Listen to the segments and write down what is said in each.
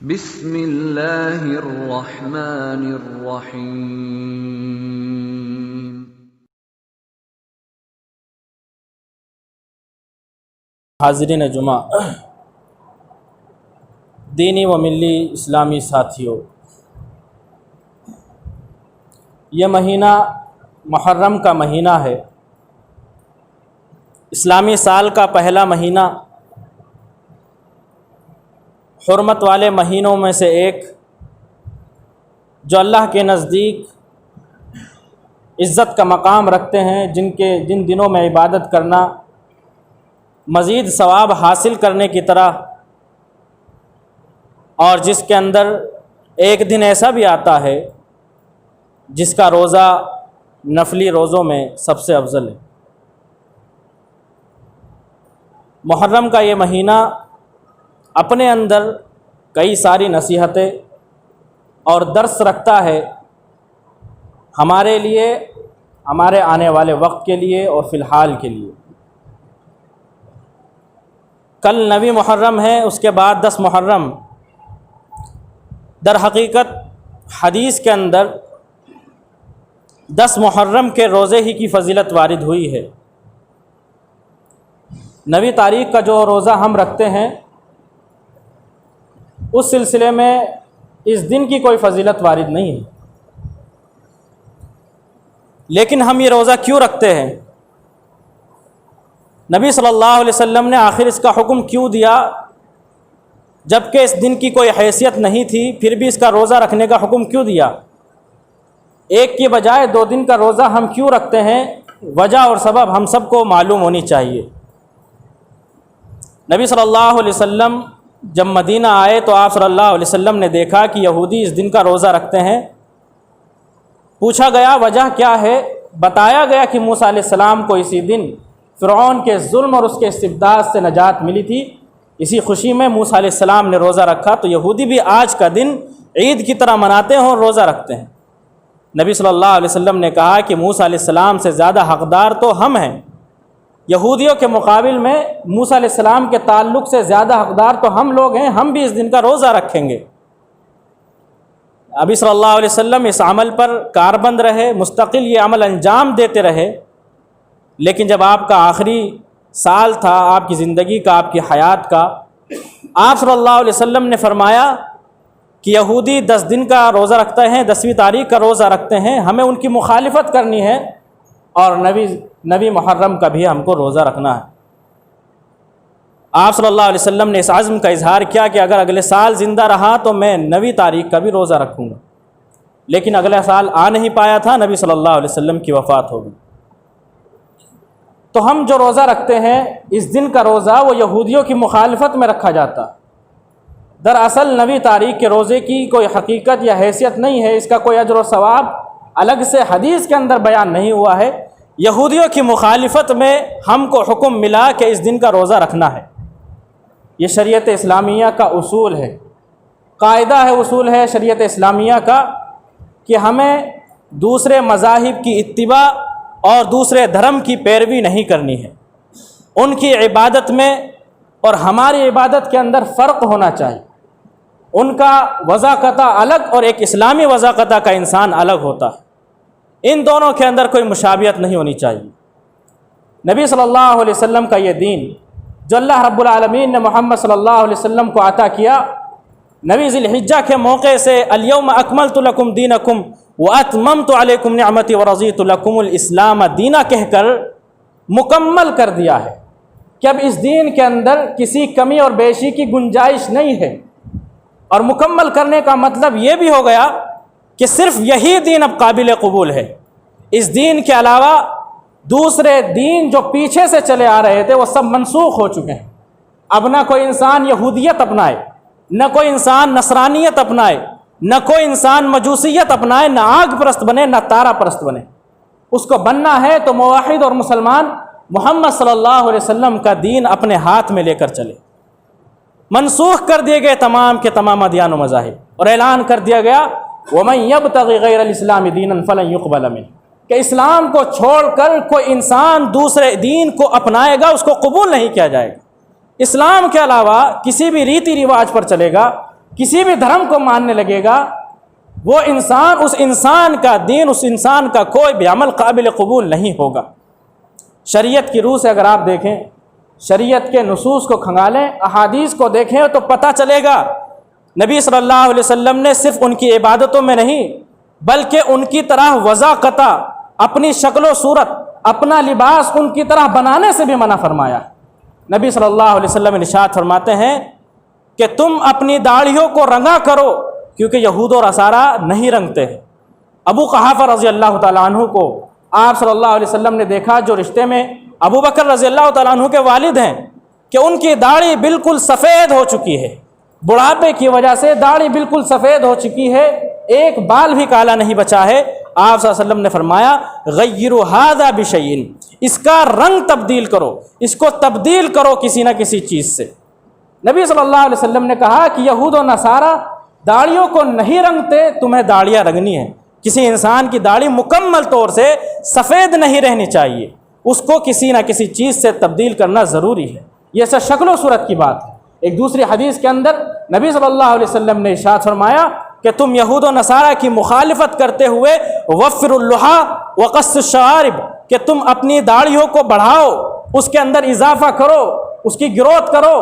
بسم اللہ الرحمن الرحیم۔ حاضرین جمعہ، دینی و ملی اسلامی ساتھیوں، یہ مہینہ محرم کا مہینہ ہے، اسلامی سال کا پہلا مہینہ، حرمت والے مہینوں میں سے ایک، جو اللہ کے نزدیک عزت کا مقام رکھتے ہیں، جن دنوں میں عبادت کرنا مزید ثواب حاصل کرنے کی طرح، اور جس کے اندر ایک دن ایسا بھی آتا ہے جس کا روزہ نفلی روزوں میں سب سے افضل ہے۔ محرم کا یہ مہینہ اپنے اندر کئی ساری نصیحتیں اور درس رکھتا ہے ہمارے لیے، ہمارے آنے والے وقت کے لیے اور فی الحال کے لیے۔ کل 9 محرم ہے، اس کے بعد 10 محرم۔ در حقیقت حدیث کے اندر 10 محرم کے روزے ہی کی فضیلت وارد ہوئی ہے۔ 9 تاریخ کا جو روزہ ہم رکھتے ہیں، اس سلسلے میں اس دن کی کوئی فضیلت وارد نہیں ہے، لیکن ہم یہ روزہ کیوں رکھتے ہیں؟ نبی صلی اللہ علیہ وسلم نے آخر اس کا حکم کیوں دیا؟ جبکہ اس دن کی کوئی حیثیت نہیں تھی، پھر بھی اس کا روزہ رکھنے کا حکم کیوں دیا؟ ایک کی بجائے 2 دن کا روزہ ہم کیوں رکھتے ہیں؟ وجہ اور سبب ہم سب کو معلوم ہونی چاہیے۔ نبی صلی اللہ علیہ وسلم جب مدینہ آئے تو آپ صلی اللہ علیہ وسلم نے دیکھا کہ یہودی اس دن کا روزہ رکھتے ہیں۔ پوچھا گیا وجہ کیا ہے؟ بتایا گیا کہ موسیٰ علیہ السلام کو اسی دن فرعون کے ظلم اور اس کے استبداد سے نجات ملی تھی، اسی خوشی میں موسیٰ علیہ السلام نے روزہ رکھا، تو یہودی بھی آج کا دن عید کی طرح مناتے ہیں اور روزہ رکھتے ہیں۔ نبی صلی اللہ علیہ وسلم نے کہا کہ موسیٰ علیہ السلام سے زیادہ حقدار تو ہم ہیں، یہودیوں کے مقابل میں موسیٰ علیہ السلام کے تعلق سے زیادہ حقدار تو ہم لوگ ہیں، ہم بھی اس دن کا روزہ رکھیں گے۔ ابھی صلی اللہ علیہ وسلم اس عمل پر کاربند رہے، مستقل یہ عمل انجام دیتے رہے، لیکن جب آپ کا آخری سال تھا، آپ کی زندگی کا، آپ کی حیات کا، آپ صلی اللہ علیہ وسلم نے فرمایا کہ یہودی 10 دن کا روزہ رکھتے ہیں، 10ویں تاریخ کا روزہ رکھتے ہیں، ہمیں ان کی مخالفت کرنی ہے، اور نبی محرم کا بھی ہم کو روزہ رکھنا ہے۔ آپ صلی اللہ علیہ وسلم نے اس عزم کا اظہار کیا کہ اگر اگلے سال زندہ رہا تو میں 9 تاریخ کا بھی روزہ رکھوں گا، لیکن اگلے سال آ نہیں پایا تھا، نبی صلی اللہ علیہ وسلم کی وفات ہو گئی۔ تو ہم جو روزہ رکھتے ہیں، اس دن کا روزہ وہ یہودیوں کی مخالفت میں رکھا جاتا۔ دراصل 9 تاریخ کے روزے کی کوئی حقیقت یا حیثیت نہیں ہے، اس کا کوئی اجر و ثواب الگ سے حدیث کے اندر بیان نہیں ہوا ہے۔ یہودیوں کی مخالفت میں ہم کو حکم ملا کہ اس دن کا روزہ رکھنا ہے۔ یہ شریعت اسلامیہ کا اصول ہے، قاعدہ ہے، اصول ہے شریعت اسلامیہ کا، کہ ہمیں دوسرے مذاہب کی اتباع اور دوسرے دھرم کی پیروی نہیں کرنی ہے۔ ان کی عبادت میں اور ہماری عبادت کے اندر فرق ہونا چاہیے۔ ان کا وضاقتہ الگ اور ایک اسلامی وضاقتہ کا انسان الگ ہوتا ہے، ان دونوں کے اندر کوئی مشابہت نہیں ہونی چاہیے۔ نبی صلی اللہ علیہ وسلم کا یہ دین جو اللہ رب العالمین نے محمد صلی اللہ علیہ وسلم کو عطا کیا، نبی ذی الحجہ کے موقع سے الیوم اکملت لکم دینکم واتممت علیکم نعمتی ورضیت لکم الاسلام دینا کہہ کر مکمل کر دیا ہے کہ اب اس دین کے اندر کسی کمی اور بیشی کی گنجائش نہیں ہے۔ اور مکمل کرنے کا مطلب یہ بھی ہو گیا کہ صرف یہی دین اب قابل قبول ہے، اس دین کے علاوہ دوسرے دین جو پیچھے سے چلے آ رہے تھے وہ سب منسوخ ہو چکے ہیں۔ اب نہ کوئی انسان یہودیت اپنائے، نہ کوئی انسان نصرانیت اپنائے، نہ کوئی انسان مجوسیت اپنائے، نہ آگ پرست بنے، نہ تارا پرست بنے۔ اس کو بننا ہے تو موحد اور مسلمان محمد صلی اللہ علیہ وسلم کا دین اپنے ہاتھ میں لے کر چلے۔ منسوخ کر دیے گئے تمام کے تمام ادیان و مذاہب، اور اعلان کر دیا گیا وَمَن يَبْتَغِ غَيْرَ الْإِسْلَامِ دِينًا فَلَن يُقْبَلَ مِنْهُ، کہ اسلام کو چھوڑ کر کوئی انسان دوسرے دین کو اپنائے گا، اس کو قبول نہیں کیا جائے گا۔ اسلام کے علاوہ کسی بھی ریتی رواج پر چلے گا، کسی بھی دھرم کو ماننے لگے گا وہ انسان، اس انسان کا دین، اس انسان کا کوئی بھی عمل قابل قبول نہیں ہوگا۔ شریعت کی روح سے اگر آپ دیکھیں، شریعت کے نصوص کو کھنگالیں، احادیث کو دیکھیں تو پتہ چلے گا نبی صلی اللہ علیہ وسلم نے صرف ان کی عبادتوں میں نہیں بلکہ ان کی طرح وضاقتہ اپنی شکل و صورت، اپنا لباس ان کی طرح بنانے سے بھی منع فرمایا۔ نبی صلی اللہ علیہ وسلم ارشاد فرماتے ہیں کہ تم اپنی داڑھیوں کو رنگا کرو کیونکہ یہود و نصارہ نہیں رنگتے ہیں۔ ابو قحافہ رضی اللہ تعالیٰ عنہ کو آپ صلی اللہ علیہ وسلم نے دیکھا، جو رشتے میں ابو بکر رضی اللہ تعالیٰ عنہ کے والد ہیں، کہ ان کی داڑھی بالکل سفید ہو چکی ہے، بڑھاپے کی وجہ سے داڑھی بالکل سفید ہو چکی ہے، ایک بال بھی کالا نہیں بچا ہے۔ آپ صلی اللہ علیہ وسلم نے فرمایا غیروا ھذا بشیء، اس کا رنگ تبدیل کرو، اس کو تبدیل کرو کسی نہ کسی چیز سے۔ نبی صلی اللہ علیہ وسلم نے کہا کہ یہود و نصارہ داڑھیوں کو نہیں رنگتے، تمہیں داڑیاں رنگنی ہیں۔ کسی انسان کی داڑھی مکمل طور سے سفید نہیں رہنی چاہیے، اس کو کسی نہ کسی چیز سے تبدیل کرنا ضروری ہے۔ یہ سب شکل و صورت کی بات ہے۔ ایک دوسری حدیث کے اندر نبی صلی اللہ علیہ وسلم نے ارشاد فرمایا کہ تم یہود و نصارہ کی مخالفت کرتے ہوئے وفر اللحى وقص الشوارب، کہ تم اپنی داڑھیوں کو بڑھاؤ، اس کے اندر اضافہ کرو، اس کی گروتھ کرو،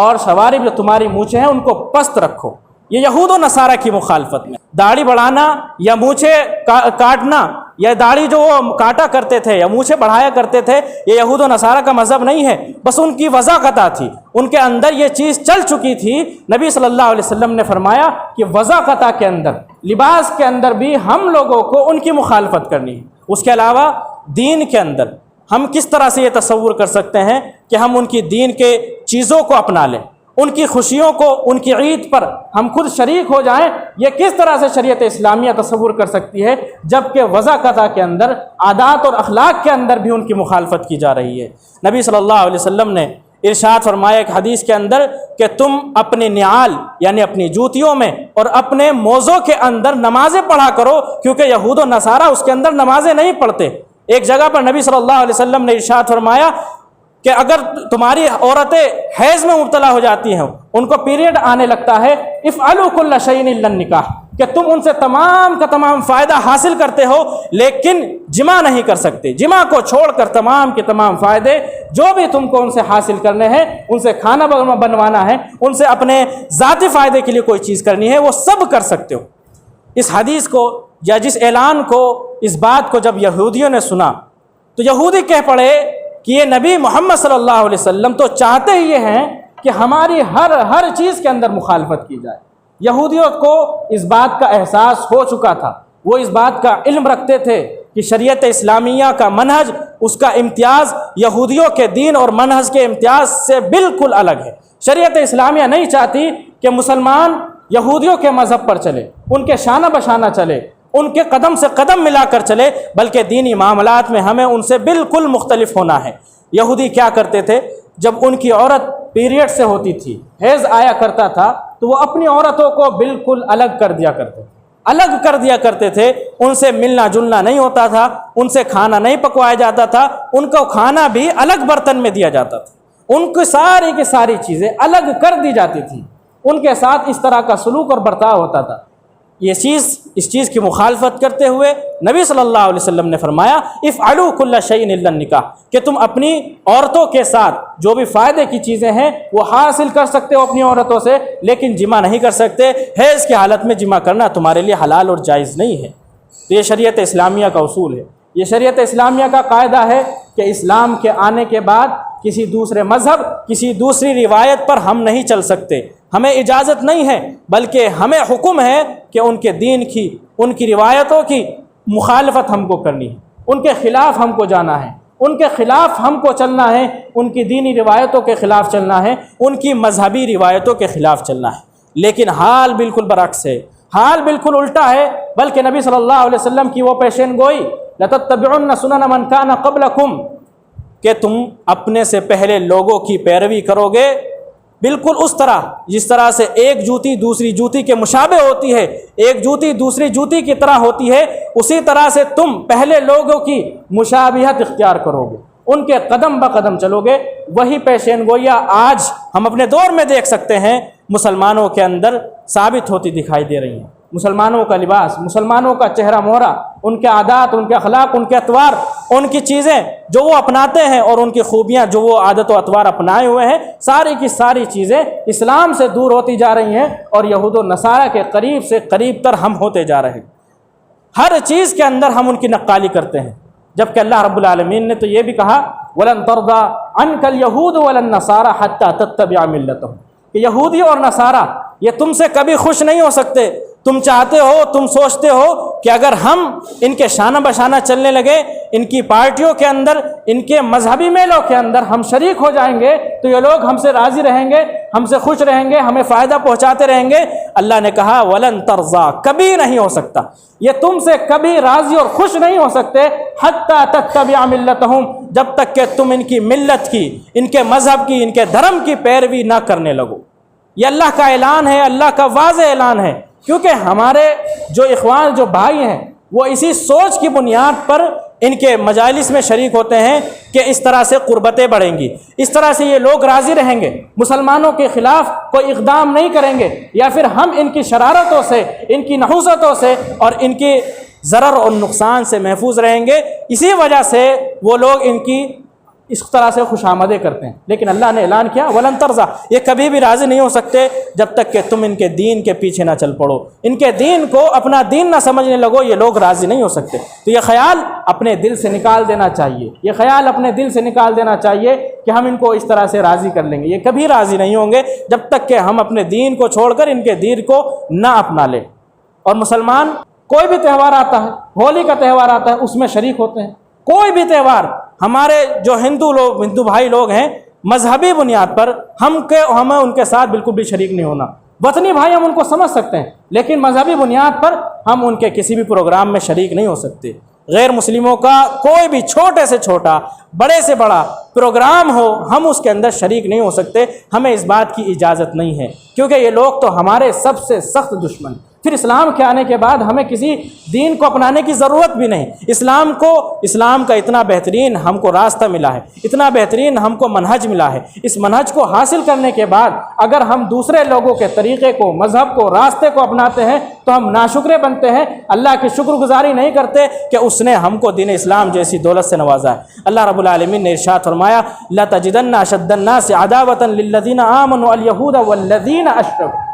اور شوارب جو تمہاری مونچھیں ہیں ان کو پست رکھو۔ یہ یہود و نصارہ کی مخالفت میں داڑھی بڑھانا یا مونچھیں کاٹنا، یا داڑھی جو وہ کاٹا کرتے تھے یا مونچھیں بڑھایا کرتے تھے، یہ یہود و نصارہ کا مذہب نہیں ہے، بس ان کی وضاقتہ تھی، ان کے اندر یہ چیز چل چکی تھی۔ نبی صلی اللہ علیہ وسلم نے فرمایا کہ وضاقتہ کے اندر، لباس کے اندر بھی ہم لوگوں کو ان کی مخالفت کرنی ہے۔ اس کے علاوہ دین کے اندر ہم کس طرح سے یہ تصور کر سکتے ہیں کہ ہم ان کی دین کے چیزوں کو اپنا لیں، ان کی خوشیوں کو، ان کی عید پر ہم خود شریک ہو جائیں؟ یہ کس طرح سے شریعت اسلامیہ تصور کر سکتی ہے جبکہ وضاقتہ کے اندر، عادات اور اخلاق کے اندر بھی ان کی مخالفت کی جا رہی ہے؟ نبی صلی اللہ علیہ وسلم نے ارشاد فرمایا ایک حدیث کے اندر کہ تم اپنے نعال یعنی اپنی جوتیوں میں اور اپنے موزوں کے اندر نمازیں پڑھا کرو، کیونکہ یہود و نصارہ اس کے اندر نمازیں نہیں پڑھتے۔ ایک جگہ پر نبی صلی اللہ علیہ وسلم نے ارشاد فرمایا کہ اگر تمہاری عورتیں حیض میں مبتلا ہو جاتی ہیں، ان کو پیریڈ آنے لگتا ہے، افعلوا کل شیء الا النکاح، کہ تم ان سے تمام کا تمام فائدہ حاصل کرتے ہو لیکن جمع نہیں کر سکتے۔ جمع کو چھوڑ کر تمام کے تمام فائدے جو بھی تم کو ان سے حاصل کرنے ہیں، ان سے کھانا بنوانا ہے، ان سے اپنے ذاتی فائدے کے لیے کوئی چیز کرنی ہے، وہ سب کر سکتے ہو۔ اس حدیث کو یا جس اعلان کو، اس بات کو جب یہودیوں نے سنا تو یہودی کہہ پڑے کہ یہ نبی محمد صلی اللہ علیہ وسلم تو چاہتے ہی یہ ہیں کہ ہماری ہر چیز کے اندر مخالفت کی جائے۔ یہودیوں کو اس بات کا احساس ہو چکا تھا، وہ اس بات کا علم رکھتے تھے کہ شریعت اسلامیہ کا منہج، اس کا امتیاز یہودیوں کے دین اور منہج کے امتیاز سے بالکل الگ ہے۔ شریعت اسلامیہ نہیں چاہتی کہ مسلمان یہودیوں کے مذہب پر چلے، ان کے شانہ بشانہ چلے، ان کے قدم سے قدم ملا کر چلے، بلکہ دینی معاملات میں ہمیں ان سے بالکل مختلف ہونا ہے۔ یہودی کیا کرتے تھے؟ جب ان کی عورت پیریڈ سے ہوتی تھی، حیض آیا کرتا تھا، تو وہ اپنی عورتوں کو بالکل الگ کر دیا کرتے تھے، ان سے ملنا جلنا نہیں ہوتا تھا، ان سے کھانا نہیں پکوایا جاتا تھا، ان کو کھانا بھی الگ برتن میں دیا جاتا تھا، ان کی ساری چیزیں الگ کر دی جاتی تھیں، ان کے ساتھ اس طرح کا سلوک اور برتاؤ ہوتا تھا۔ اس چیز کی مخالفت کرتے ہوئے نبی صلی اللہ علیہ وسلم نے فرمایا افعلوا کل شیء الا النکاح، کہ تم اپنی عورتوں کے ساتھ جو بھی فائدے کی چیزیں ہیں وہ حاصل کر سکتے ہو اپنی عورتوں سے، لیکن جمع نہیں کر سکتے۔ حیض کی حالت میں جمع کرنا تمہارے لیے حلال اور جائز نہیں ہے۔ تو یہ شریعت اسلامیہ کا اصول ہے، یہ شریعت اسلامیہ کا قاعدہ ہے کہ اسلام کے آنے کے بعد کسی دوسرے مذہب، کسی دوسری روایت پر ہم نہیں چل سکتے، ہمیں اجازت نہیں ہے، بلکہ ہمیں حکم ہے کہ ان کے دین کی، ان کی روایتوں کی مخالفت ہم کو کرنی ہے، ان کے خلاف ہم کو جانا ہے، ان کے خلاف ہم کو چلنا ہے، ان کی دینی روایتوں کے خلاف چلنا ہے، ان کی مذہبی روایتوں کے خلاف چلنا ہے۔ لیکن حال بالکل برعکس ہے، حال بالکل الٹا ہے، بلکہ نبی صلی اللہ علیہ وسلم کی وہ پیشین گوئی لَتَتَّبِعُنَّ سُنَنَ مَنْ كَانَ قَبْلَكُمْ، کہ تم اپنے سے پہلے لوگوں کی پیروی کرو گے بالکل اس طرح جس طرح سے ایک جوتی دوسری جوتی کے مشابہ ہوتی ہے، ایک جوتی دوسری جوتی کی طرح ہوتی ہے، اسی طرح سے تم پہلے لوگوں کی مشابہت اختیار کرو گے، ان کے قدم بقدم چلو گے۔ وہی پیشین گوئیاں آج ہم اپنے دور میں دیکھ سکتے ہیں۔ مسلمانوں کے اندر ثابت ہوتی دکھائی دے رہی ہیں۔ مسلمانوں کا لباس، مسلمانوں کا چہرہ مہرہ، ان کے عادات، ان کے اخلاق، ان کے اطوار، ان کی چیزیں جو وہ اپناتے ہیں اور ان کی خوبیاں جو وہ عادت و اطوار اپنائے ہوئے ہیں، ساری کی ساری چیزیں اسلام سے دور ہوتی جا رہی ہیں اور یہود و نصارہ کے قریب سے قریب تر ہم ہوتے جا رہے ہیں۔ ہر چیز کے اندر ہم ان کی نقالی کرتے ہیں، جبکہ اللہ رب العالمین نے تو یہ بھی کہا وَلَن تَرْضَىٰ عَنْكَ الْيَهُودُ وَلَا النَّصَارَىٰ حَتَّىٰ تَتَّبِعَ مِلَّتَهُمْ کہ یہودی اور نصارہ یہ تم سے کبھی خوش نہیں ہو سکتے۔ تم چاہتے ہو، تم سوچتے ہو کہ اگر ہم ان کے شانہ بشانہ چلنے لگے، ان کی پارٹیوں کے اندر، ان کے مذہبی میلوں کے اندر ہم شریک ہو جائیں گے تو یہ لوگ ہم سے راضی رہیں گے، ہم سے خوش رہیں گے، ہمیں فائدہ پہنچاتے رہیں گے۔ اللہ نے کہا وَلَن تَرْضَىٰ کبھی نہیں ہو سکتا، یہ تم سے کبھی راضی اور خوش نہیں ہو سکتے حَتَّىٰ تَتَّبِعَ مِلَّتَهُمْ جب تک کہ تم ان کی ملت کی، ان کے مذہب کی، ان کے دھرم کی پیروی نہ کرنے لگو۔ یہ اللہ کا اعلان ہے، اللہ کا واضح اعلان ہے، کیونکہ ہمارے جو اخوان، جو بھائی ہیں، وہ اسی سوچ کی بنیاد پر ان کے مجالس میں شریک ہوتے ہیں کہ اس طرح سے قربتیں بڑھیں گی، اس طرح سے یہ لوگ راضی رہیں گے، مسلمانوں کے خلاف کوئی اقدام نہیں کریں گے، یا پھر ہم ان کی شرارتوں سے، ان کی نحوستوں سے اور ان کی ضرر اور نقصان سے محفوظ رہیں گے۔ اسی وجہ سے وہ لوگ ان کی اس طرح سے خوش آمدیں کرتے ہیں۔ لیکن اللہ نے اعلان کیا وَلَن تَرْضَىٰ یہ کبھی بھی راضی نہیں ہو سکتے جب تک کہ تم ان کے دین کے پیچھے نہ چل پڑو، ان کے دین کو اپنا دین نہ سمجھنے لگو، یہ لوگ راضی نہیں ہو سکتے۔ تو یہ خیال اپنے دل سے نکال دینا چاہیے، یہ خیال اپنے دل سے نکال دینا چاہیے کہ ہم ان کو اس طرح سے راضی کر لیں گے۔ یہ کبھی راضی نہیں ہوں گے جب تک کہ ہم اپنے دین کو چھوڑ کر ان کے دین کو نہ اپنا لیں۔ اور مسلمان کوئی بھی تہوار آتا ہے، ہولی کا تہوار آتا ہے، اس میں شریک ہوتے ہیں۔ کوئی بھی تہوار، ہمارے جو ہندو بھائی لوگ ہیں مذہبی بنیاد پر ہمیں ان کے ساتھ بالکل بھی شریک نہیں ہونا۔ وطنی بھائی ہم ان کو سمجھ سکتے ہیں، لیکن مذہبی بنیاد پر ہم ان کے کسی بھی پروگرام میں شریک نہیں ہو سکتے۔ غیر مسلموں کا کوئی بھی چھوٹے سے چھوٹا، بڑے سے بڑا پروگرام ہو، ہم اس کے اندر شریک نہیں ہو سکتے، ہمیں اس بات کی اجازت نہیں ہے، کیونکہ یہ لوگ تو ہمارے سب سے سخت دشمن۔ پھر اسلام کے آنے کے بعد ہمیں کسی دین کو اپنانے کی ضرورت بھی نہیں۔ اسلام کا اتنا بہترین ہم کو راستہ ملا ہے، اتنا بہترین ہم کو منہج ملا ہے۔ اس منہج کو حاصل کرنے کے بعد اگر ہم دوسرے لوگوں کے طریقے کو، مذہب کو، راستے کو اپناتے ہیں تو ہم ناشکرے بنتے ہیں، اللہ کی شکر گزاری نہیں کرتے کہ اس نے ہم کو دین اسلام جیسی دولت سے نوازا ہے۔ اللہ رب العالمین نے ارشاد فرمایا لَتَجِدَنَّ أَشَدَّ النَّاسِ عَدَاوَةً لِلَّذِينَ آمَنُوا الْيَهُودَ وَالَّذِينَ أَشْرَكُوا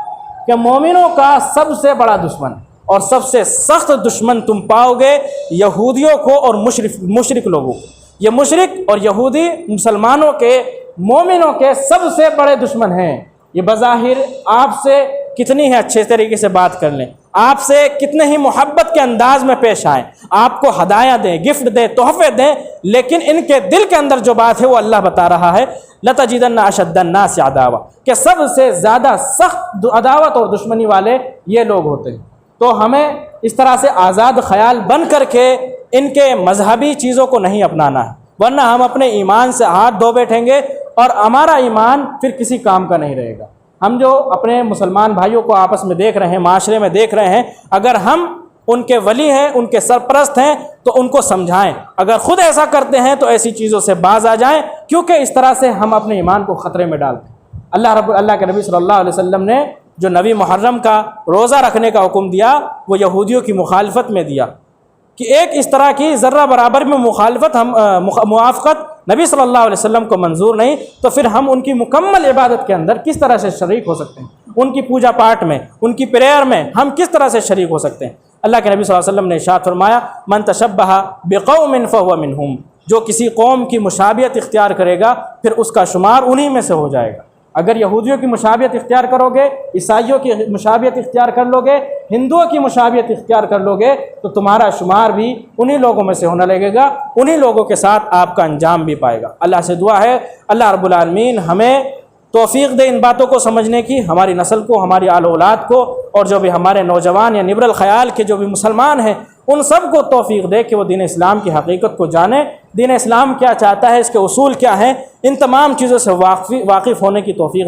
کہ مومنوں کا سب سے بڑا دشمن اور سب سے سخت دشمن تم پاؤ گے یہودیوں کو اور مشرک لوگوں کو۔ یہ مشرک اور یہودی مسلمانوں کے، مومنوں کے سب سے بڑے دشمن ہیں۔ یہ بظاہر آپ سے کتنی ہی اچھے طریقے سے بات کر لیں، آپ سے کتنے ہی محبت کے انداز میں پیش آئیں، آپ کو ہدایہ دیں، گفٹ دیں، تحفے دیں، لیکن ان کے دل کے اندر جو بات ہے وہ اللہ بتا رہا ہے لَتَجِدَنَّ أَشَدَّ النَّاسِ عَدَاوَةً کہ سب سے زیادہ سخت عداوت اور دشمنی والے یہ لوگ ہوتے ہیں۔ تو ہمیں اس طرح سے آزاد خیال بن کر کے ان کے مذہبی چیزوں کو نہیں اپنانا ہے، ورنہ ہم اپنے ایمان سے ہاتھ دھو بیٹھیں گے اور ہمارا ایمان پھر کسی کام کا نہیں رہے گا۔ ہم جو اپنے مسلمان بھائیوں کو آپس میں دیکھ رہے ہیں، معاشرے میں دیکھ رہے ہیں، اگر ہم ان کے ولی ہیں، ان کے سرپرست ہیں تو ان کو سمجھائیں، اگر خود ایسا کرتے ہیں تو ایسی چیزوں سے باز آ جائیں، کیونکہ اس طرح سے ہم اپنے ایمان کو خطرے میں ڈالتے ہیں۔ اللہ کے نبی صلی اللہ علیہ وسلم نے جو نبی محرم کا روزہ رکھنے کا حکم دیا وہ یہودیوں کی مخالفت میں دیا کہ ایک اس طرح کی ذرہ برابر میں موافقت نبی صلی اللہ علیہ وسلم کو منظور نہیں، تو پھر ہم ان کی مکمل عبادت کے اندر کس طرح سے شریک ہو سکتے ہیں؟ ان کی پوجا پاٹ میں، ان کی پریئر میں ہم کس طرح سے شریک ہو سکتے ہیں؟ اللہ کے نبی صلی اللہ علیہ وسلم نے ارشاد فرمایا من تشبہ بقوم فہو منہم جو کسی قوم کی مشابہت اختیار کرے گا پھر اس کا شمار انہی میں سے ہو جائے گا۔ اگر یہودیوں کی مشابہت اختیار کرو گے، عیسائیوں کی مشابہت اختیار کر لو گے، ہندوؤں کی مشابہت اختیار کر لو گے تو تمہارا شمار بھی انہی لوگوں میں سے ہونے لگے گا، انہی لوگوں کے ساتھ آپ کا انجام بھی پائے گا۔ اللہ سے دعا ہے اللہ رب العالمین ہمیں توفیق دے ان باتوں کو سمجھنے کی، ہماری نسل کو، ہماری آل اولاد کو، اور جو بھی ہمارے نوجوان یا نبر الخیال کے جو بھی مسلمان ہیں ان سب کو توفیق دے کہ وہ دین اسلام کی حقیقت کو جانیں، دین اسلام کیا چاہتا ہے، اس کے اصول کیا ہیں، ان تمام چیزوں سے واقف ہونے کی توفیق